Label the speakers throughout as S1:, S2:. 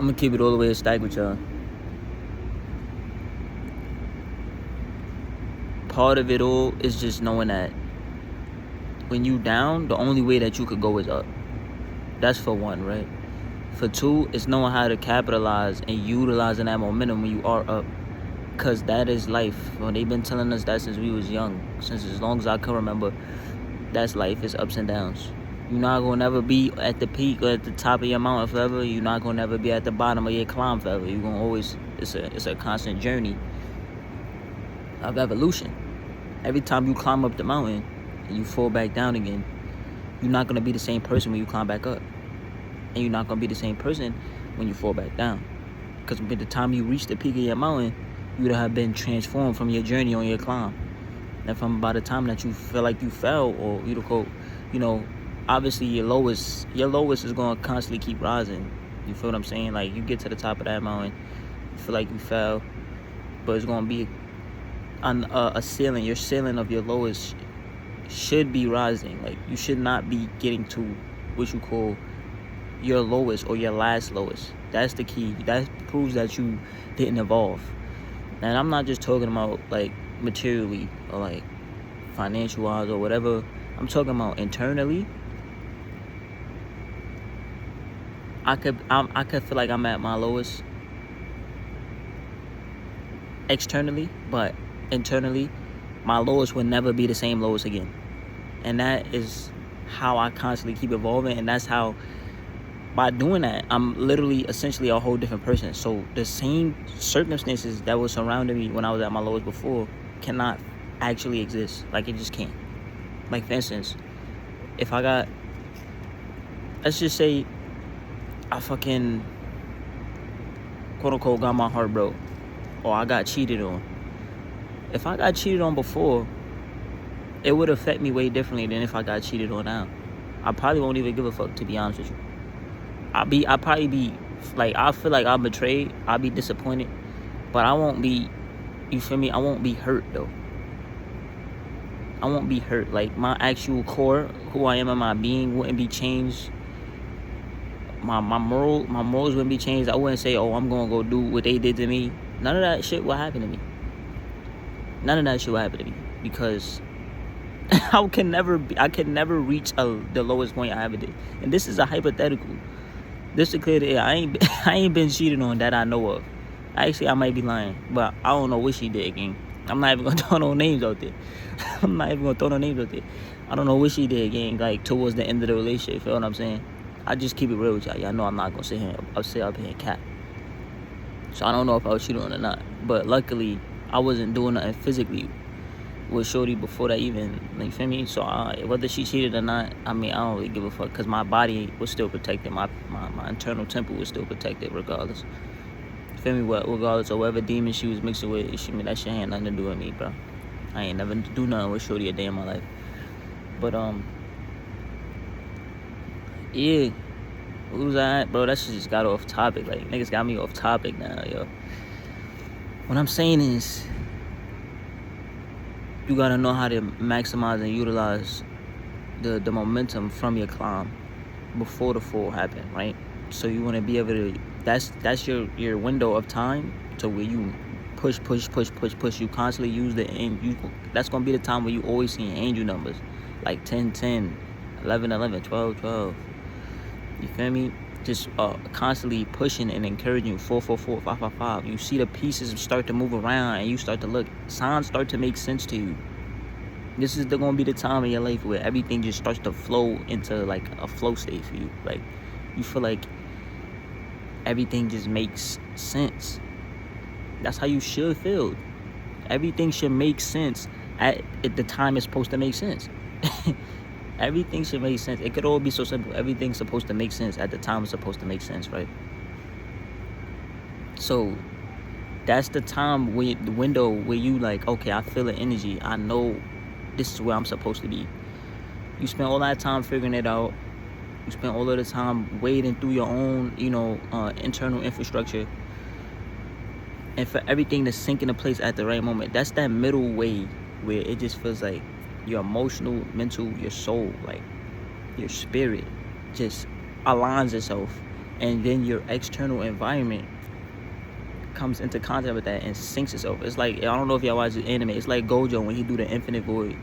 S1: I'm gonna keep it all the way a stack with y'all. Part of it all is just knowing that when you down, the only way that you could go is up. That's for one, right? For two, it's knowing how to capitalize and utilizing that momentum when you are up. Because that is life. Well, they've been telling us that since we was young. Since as long as I can remember, that's life. It's ups and downs. You're not going to never be at the peak or at the top of your mountain forever. You're not going to never be at the bottom of your climb forever. You're going to always, it's a constant journey of evolution. Every time you climb up the mountain and you fall back down again, you're not going to be the same person when you climb back up. And you're not going to be the same person when you fall back down. Because by the time you reach the peak of your mountain, you would have been transformed from your journey on your climb. And from by the time that you feel like you fell, or obviously your lowest is going to constantly keep rising. You feel what I'm saying? Like, you get to the top of that mountain, you feel like you fell, but it's going to be on a ceiling. Your ceiling of your lowest should be rising. Like, you should not be getting to what you call your lowest or your last lowest. That's the key. That proves that you didn't evolve. And I'm not just talking about like materially or like financial wise or whatever. I'm talking about internally. I could feel like I'm at my lowest externally, but internally, my lowest will never be the same lowest again. And that is how I constantly keep evolving, and that's how, by doing that, I'm literally essentially a whole different person. So the same circumstances that were surrounding me when I was at my lowest before cannot actually exist. Like, it just can't. Like, for instance, if I got, let's just say I fucking quote unquote got my heart broke, or I got cheated on. If I got cheated on before, it would affect me way differently than if I got cheated on now. I probably won't even give a fuck, to be honest with you. I'll probably be like, I feel like I'm betrayed. I'll be disappointed, but I won't be, you feel me? I won't be hurt though. I won't be hurt. Like, my actual core, who I am in my being, wouldn't be changed. My morals wouldn't be changed. I wouldn't say, oh, I'm gonna go do what they did to me. None of that shit will happen to me. None of that shit will happen to me, because I can never reach the lowest point I ever did. And this is a hypothetical. This is clear the air. I ain't been cheated on that I know of. Actually, I might be lying, but I don't know what she did, gang. I'm not even gonna throw no names out there. I don't know what she did, gang, like towards the end of the relationship. You feel what I'm saying? I just keep it real with y'all. Y'all know I'm not gonna sit up here and cap. So I don't know if I was cheating on or not. But luckily, I wasn't doing nothing physically with shorty before that even, like, feel me? So whether she cheated or not, I mean, I don't really give a fuck, because my body was still protected. My internal temple was still protected regardless. Feel me? Regardless of whatever demon she was mixing with, that shit ain't nothing to do with me, bro. I ain't never do nothing with shorty a day in my life. But yeah, what was that, bro? That shit just got off topic. Like, niggas got me off topic now, yo. What I'm saying is, you gotta know how to maximize and utilize the momentum from your climb before the fall happened, right? So you want to be able to, that's your window of time to where you push. You constantly use the aim. That's gonna be the time where you always see angel numbers like 10, 10, 11, 11, 12, 12. You feel me? Just constantly pushing and encouraging. 4, 4, 4, 5, 5, 5. You see the pieces start to move around, and you start to look. Signs start to make sense to you. This is gonna be the time in your life where everything just starts to flow into like a flow state for you. Like, you feel like everything just makes sense. That's how you should feel. Everything should make sense at the time it's supposed to make sense. Everything should make sense. It could all be so simple. Everything's supposed to make sense at the time it's supposed to make sense, right? So that's the time, the window where you like, okay, I feel the energy. I know this is where I'm supposed to be. You spend all that time figuring it out. You spend all of the time wading through your own, internal infrastructure. And for everything to sink into place at the right moment. That's that middle way where it just feels like your emotional, mental, your soul, like your spirit just aligns itself and then your external environment comes into contact with that and sinks itself. It's like, I don't know if y'all watch the anime, it's like Gojo when he do the infinite void.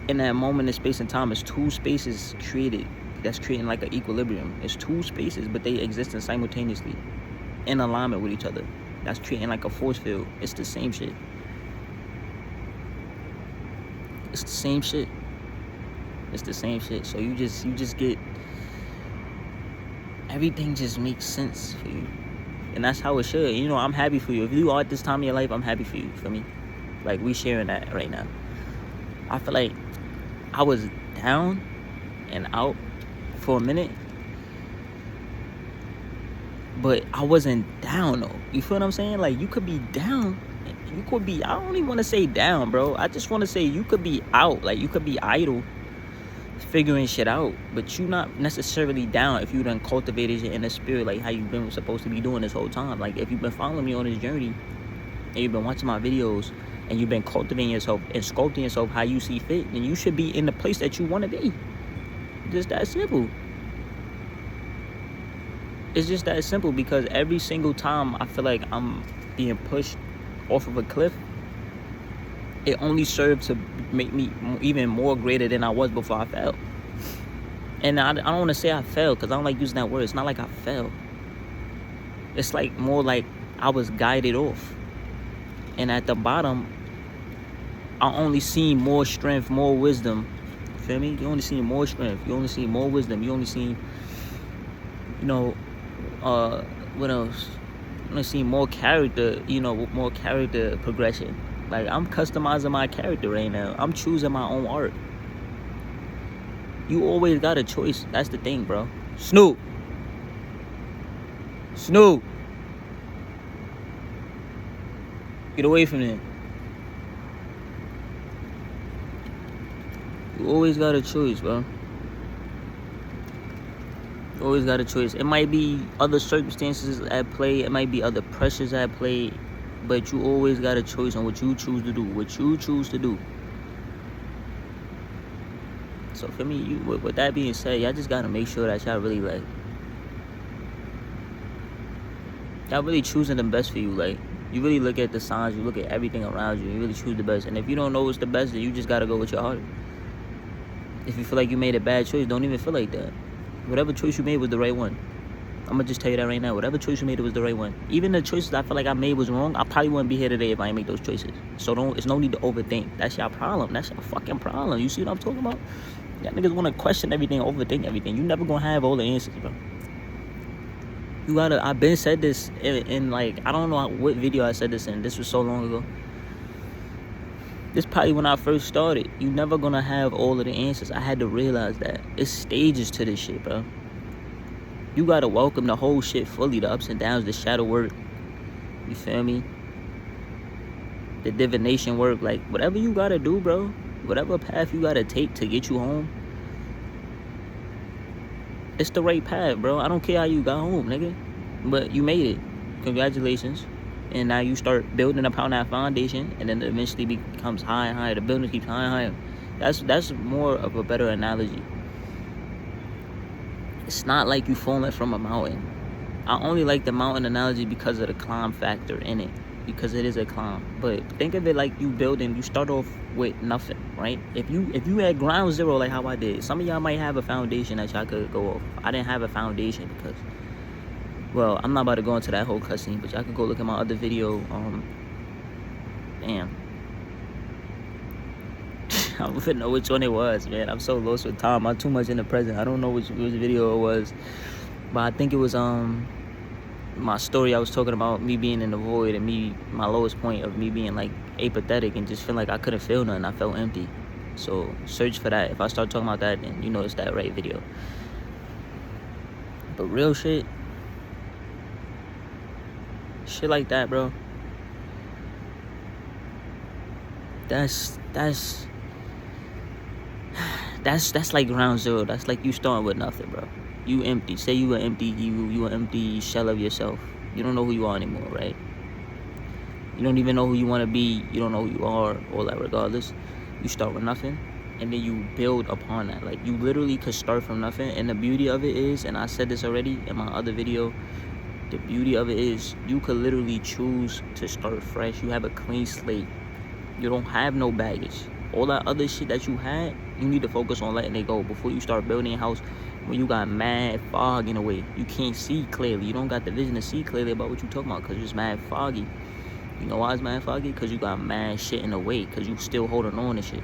S1: In that moment in space and time, it's two spaces created that's creating like an equilibrium. It's two spaces, but they exist simultaneously in alignment with each other. That's creating like a force field. It's the same shit. It's the same shit. It's the same shit. So you just get, everything just makes sense for you. And that's how it should. You know, I'm happy for you. If you are at this time in your life, I'm happy for you. For me, like, we sharing that right now. I feel like I was down and out for a minute, but I wasn't down though. You feel what I'm saying? Like, you could be down. You could be, I don't even want to say down, bro. I just want to say you could be out. Like, you could be idle, figuring shit out, but you not necessarily down if you done cultivated your inner spirit like how you've been supposed to be doing this whole time. Like, if you've been following me on this journey and you've been watching my videos and you've been cultivating yourself and sculpting yourself how you see fit, then you should be in the place that you want to be. Just that simple. It's just that simple, because every single time I feel like I'm being pushed off of a cliff, it only served to make me even more greater than I was before I fell. And I don't want to say I fell, because I don't like using that word. It's not like I fell. It's like more like I was guided off. And at the bottom, I only seen more strength, more wisdom. You feel me? You only seen more strength. You only seen more wisdom. You only seen, you know, what else? You only seen more character, you know, more character progression. Like, I'm customizing my character right now. I'm choosing my own art. You always got a choice. That's the thing, bro. Snoop. Get away from it. You always got a choice, bro. You always got a choice. It might be other circumstances at play. It might be other pressures at play. But you always got a choice on what you choose to do. What you choose to do. So for me, with that being said, y'all just gotta make sure that y'all really, like, y'all really choosing the best for you. Like, you really look at the signs, you look at everything around you, and you really choose the best. And if you don't know what's the best, then you just gotta go with your heart. If you feel like you made a bad choice, don't even feel like that. Whatever choice you made was the right one. I'm gonna just tell you that right now. Whatever choice you made, it was the right one. Even the choices I feel like I made was wrong, I probably wouldn't be here today if I didn't make those choices. So it's no need to overthink. That's your problem. That's your fucking problem. You see what I'm talking about? Y'all niggas wanna question everything, overthink everything. You never gonna have all the answers, bro. You gotta, I've been said this in like, I don't know what video I said this in. This was so long ago. This probably when I first started. You never gonna have all of the answers. I had to realize that. It's stages to this shit, bro. You gotta welcome the whole shit fully. The ups and downs, the shadow work. You feel me? The divination work. Like, whatever you gotta do, bro. Whatever path you gotta take to get you home. It's the right path, bro. I don't care how you got home, nigga. But you made it. Congratulations. And now you start building upon that foundation. And then it eventually becomes higher and higher. The building keeps higher and higher. That's more of a better analogy. It's not like you falling from a mountain. I only like the mountain analogy because of the climb factor in it. Because it is a climb. But think of it like you building, you start off with nothing, right? If you had ground zero like how I did, some of y'all might have a foundation that y'all could go off. I didn't have a foundation because, well, I'm not about to go into that whole cutscene, but y'all could go look at my other video. Damn. I don't even know which one it was, man. I'm so lost with time. I'm too much in the present. I don't know which video it was. But I think it was my story. I was talking about me being in the void and my lowest point of me being like apathetic and just feeling like I couldn't feel nothing. I felt empty. So search for that. If I start talking about that, then you know it's that right video. But real shit like that, bro. That's like ground zero. That's like you starting with nothing, bro. You empty. Say you an empty shell of yourself. You don't know who you are anymore, right? You don't even know who you want to be. You don't know who you are, all that regardless. You start with nothing. and then you build upon that. Like, you literally could start from nothing. And the beauty of it is, and I said this already in my other video, the beauty of it is you could literally choose to start fresh. You have a clean slate. You don't have no baggage. All that other shit that you had, you need to focus on letting it go before you start building a house. When you got mad fog in a way, you can't see clearly. You don't got the vision to see clearly about what you talking about, because you're just mad foggy. You know why it's mad foggy? Because you got mad shit in the way, because you still holding on to shit.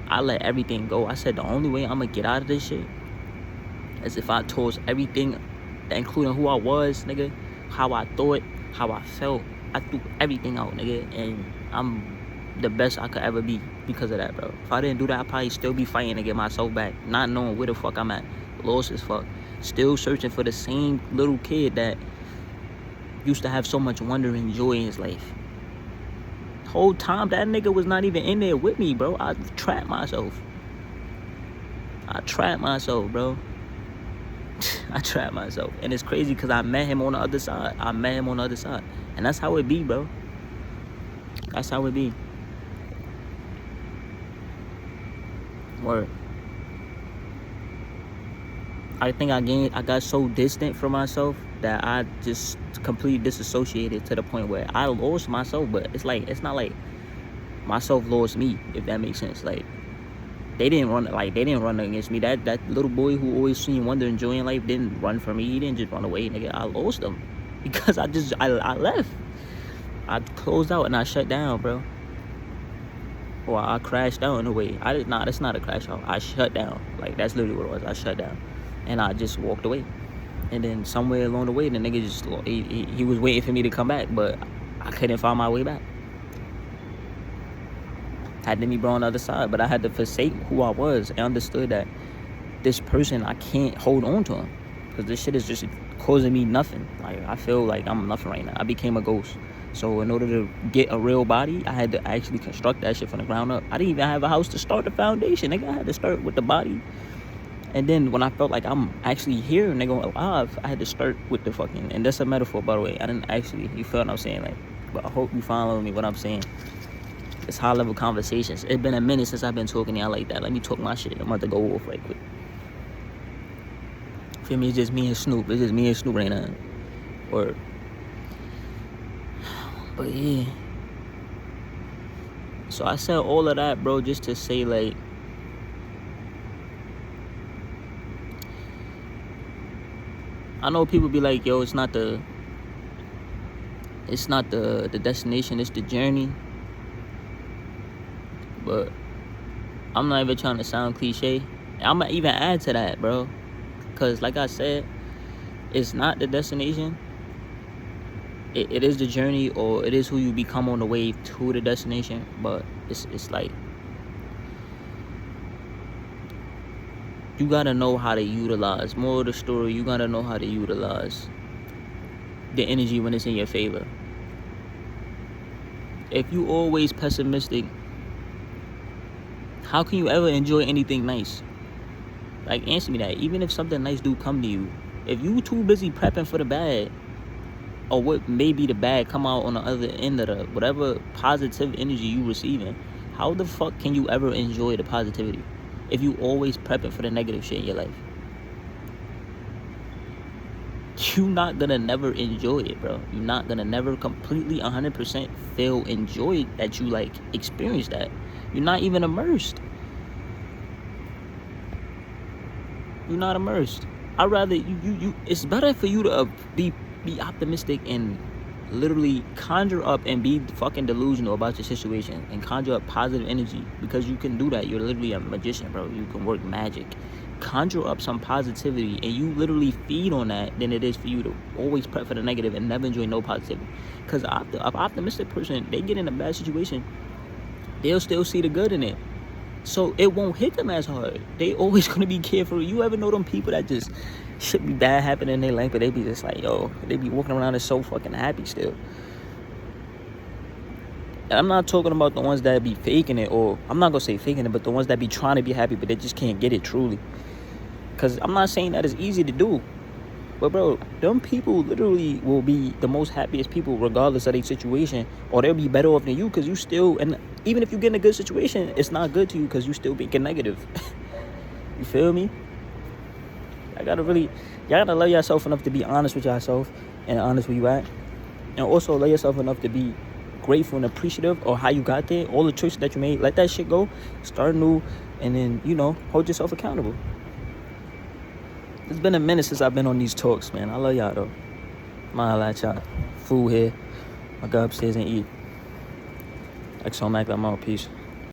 S1: I let everything go. I said the only way I'm gonna get out of this shit is if I toss everything, including who I was, nigga, how I thought, how I felt. I threw everything out, nigga, and I'm the best I could ever be because of that, bro. If I didn't do that, I'd probably still be fighting to get myself back, not knowing where the fuck I'm at, lost as fuck, still searching for the same little kid that used to have so much wonder and joy in his life. Whole time that nigga was not even in there with me, bro. I trapped myself, bro. I trapped myself. And it's crazy because I met him on the other side. And that's how it be, bro. That's how it be. Word. I think I got so distant from myself that I just completely disassociated to the point where I lost myself. But it's not like myself lost me, if that makes sense. Like, they didn't run against me. That little boy who always seen wonder and joy in life didn't run from me. He didn't just run away, nigga. I lost him because I left. I closed out and I shut down, bro. Or I crashed out in a way. That's not a crash out. I shut down. Like, that's literally what it was. I shut down. And I just walked away. And then somewhere along the way, the nigga just, he was waiting for me to come back, but I couldn't find my way back. Had to meet bro on the other side, but I had to forsake who I was and understood that this person, I can't hold on to him because this shit is just causing me nothing. Like, I feel like I'm nothing right now. I became a ghost. So in order to get a real body, I had to actually construct that shit from the ground up. I didn't even have a house to start the foundation, nigga. I had to start with the body. And then when I felt like I'm actually here, nigga, alive, I had to start with the fucking, and that's a metaphor, by the way. I didn't actually, you feel what I'm saying? Like, but I hope you follow me what I'm saying. It's high level conversations. It's been a minute since I've been talking to y'all like that. Let me talk my shit. I'm about to go off right quick. Feel me? It's just me and Snoop. It's just me and Snoop right now. Or, but yeah. So I said all of that, bro, just to say, like, I know people be like, yo, it's not the destination, it's the journey. But I'm not even trying to sound cliche. I'm gonna even add to that, bro, because like I said, it's not the destination. It is the journey, or it is who you become on the way to the destination. But it's like, you gotta know how to utilize. More of the story, you gotta know how to utilize the energy when it's in your favor. If you always pessimistic, how can you ever enjoy anything nice? Like, answer me that. Even if something nice do come to you, if you too busy prepping for the bad, or what may be the bad come out on the other end of the whatever positive energy you receiving, how the fuck can you ever enjoy the positivity if you always prepping for the negative shit in your life? You're not gonna never enjoy it, bro. You're not gonna never completely 100% feel enjoy that you like experience that. You're not even immersed. You're not immersed. I'd rather you it's better for you to be optimistic and literally conjure up and be fucking delusional about your situation and conjure up positive energy, because you can do that. You're literally a magician, bro. You can work magic. Conjure up some positivity and you literally feed on that than it is for you to always prep for the negative and never enjoy no positivity. Because an optimistic person, they get in a bad situation, they'll still see the good in it. So it won't hit them as hard. They always gonna be careful. You ever know them people that just shit be bad happening in their life, but they be just like, yo, they be walking around and so fucking happy still. And I'm not talking about the ones that be faking it, or I'm not gonna say faking it, but the ones that be trying to be happy, but they just can't get it truly. Because I'm not saying that it's easy to do, but bro, them people literally will be the most happiest people regardless of their situation, or they'll be better off than you, because you still, and even if you get in a good situation, it's not good to you because you still thinking negative. You feel me? Y'all gotta love yourself enough to be honest with yourself and honest where you at. And also love yourself enough to be grateful and appreciative of how you got there, all the choices that you made. Let that shit go, start new, and then, you know, hold yourself accountable. It's been a minute since I've been on these talks, man. I love y'all, though. My at y'all. Food here. I go upstairs and eat. XO Mac, I'm out. Peace.